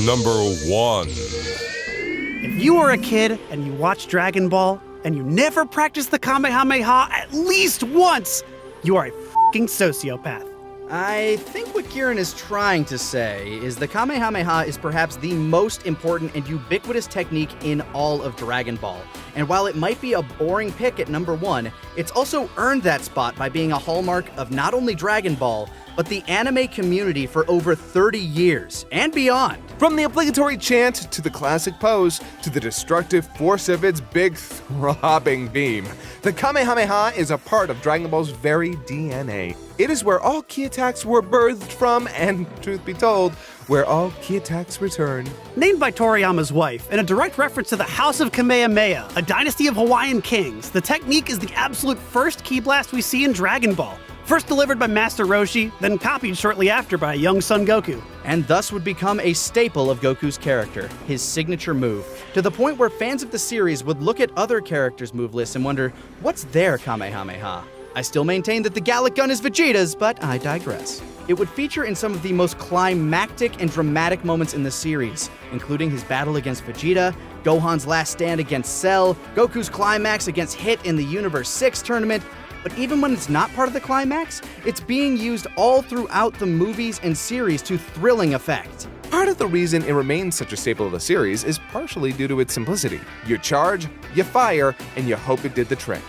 number 1. If you were a kid and you watched Dragon Ball and you never practiced the Kamehameha at least once, you are a f***ing sociopath. I think what Kieran is trying to say is the Kamehameha is perhaps the most important and ubiquitous technique in all of Dragon Ball. And while it might be a boring pick at number 1, it's also earned that spot by being a hallmark of not only Dragon Ball, but the anime community for over 30 years and beyond. From the obligatory chant to the classic pose to the destructive force of its big throbbing beam, the Kamehameha is a part of Dragon Ball's very DNA. It is where all ki attacks were birthed from, and truth be told, where all ki attacks return. Named by Toriyama's wife, and a direct reference to the House of Kamehameha, a dynasty of Hawaiian kings, the technique is the absolute first ki blast we see in Dragon Ball. First delivered by Master Roshi, then copied shortly after by a young Son Goku. And thus would become a staple of Goku's character, his signature move, to the point where fans of the series would look at other characters' move lists and wonder, what's their Kamehameha? I still maintain that the Gallic Gun is Vegeta's, but I digress. It would feature in some of the most climactic and dramatic moments in the series, including his battle against Vegeta, Gohan's last stand against Cell, Goku's climax against Hit in the Universe 6 tournament. But even when it's not part of the climax, it's being used all throughout the movies and series to thrilling effect. Part of the reason it remains such a staple of the series is partially due to its simplicity. You charge, you fire, and you hope it did the trick.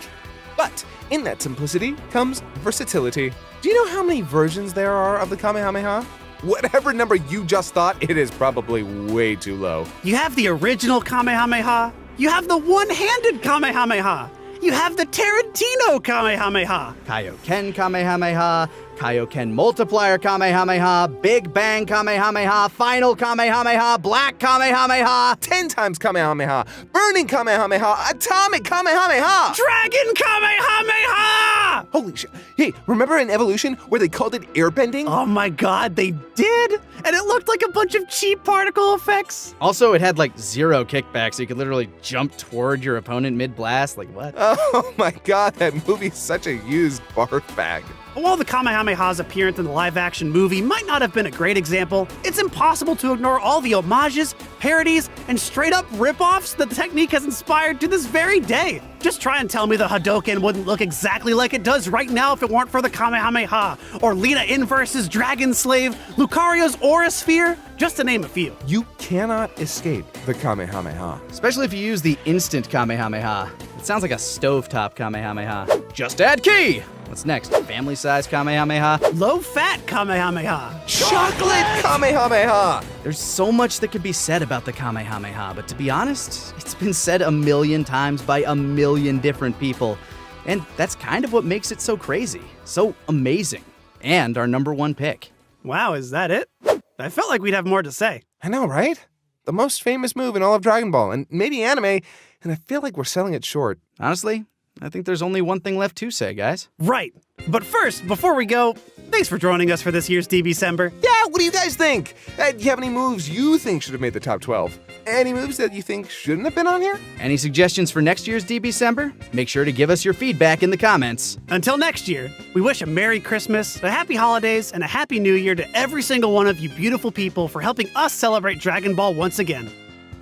But in that simplicity comes versatility. Do you know how many versions there are of the Kamehameha? Whatever number you just thought, it is probably way too low. You have the original Kamehameha. You have the one-handed Kamehameha. You have the Tarantino Kamehameha. Kaioken Kamehameha, Kaioken Multiplier Kamehameha, Big Bang Kamehameha, Final Kamehameha, Black Kamehameha, 10 times Kamehameha, Burning Kamehameha, Atomic Kamehameha! Dragon Kamehameha! Holy shit. Hey, remember in Evolution where they called it airbending? Oh my god, they did! And it looked like a bunch of cheap particle effects. Also, it had like 0 kickback, so you could literally jump toward your opponent mid-blast. Like, what? Oh my god, that movie's such a used barf bag. While the Kamehameha's appearance in the live-action movie might not have been a great example, it's impossible to ignore all the homages, parodies, and straight-up rip-offs that the technique has inspired to this very day. Just try and tell me the Hadouken wouldn't look exactly like it does right now if it weren't for the Kamehameha, or Lina Inverse's Dragon Slave, Lucario's Aura Sphere, just to name a few. You cannot escape the Kamehameha. Especially if you use the instant Kamehameha. It sounds like a stovetop Kamehameha. Just add key! What's next? Family size Kamehameha? Low-fat Kamehameha. Chocolate Kamehameha! There's so much that could be said about the Kamehameha, but to be honest, it's been said a million times by a million different people. And that's kind of what makes it so crazy, so amazing, and our number 1 pick. Wow, is that it? I felt like we'd have more to say. I know, right? The most famous move in all of Dragon Ball, and maybe anime, and I feel like we're selling it short. Honestly, I think there's only one thing left to say, guys. Right. But first, before we go, thanks for joining us for this year's DBCember. Yeah, what do you guys think? Do you have any moves you think should have made the top 12? Any moves that you think shouldn't have been on here? Any suggestions for next year's DBCember? Make sure to give us your feedback in the comments. Until next year, we wish a Merry Christmas, a Happy Holidays, and a Happy New Year to every single one of you beautiful people for helping us celebrate Dragon Ball once again.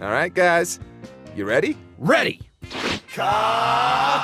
All right, guys. You ready? Ready! Come!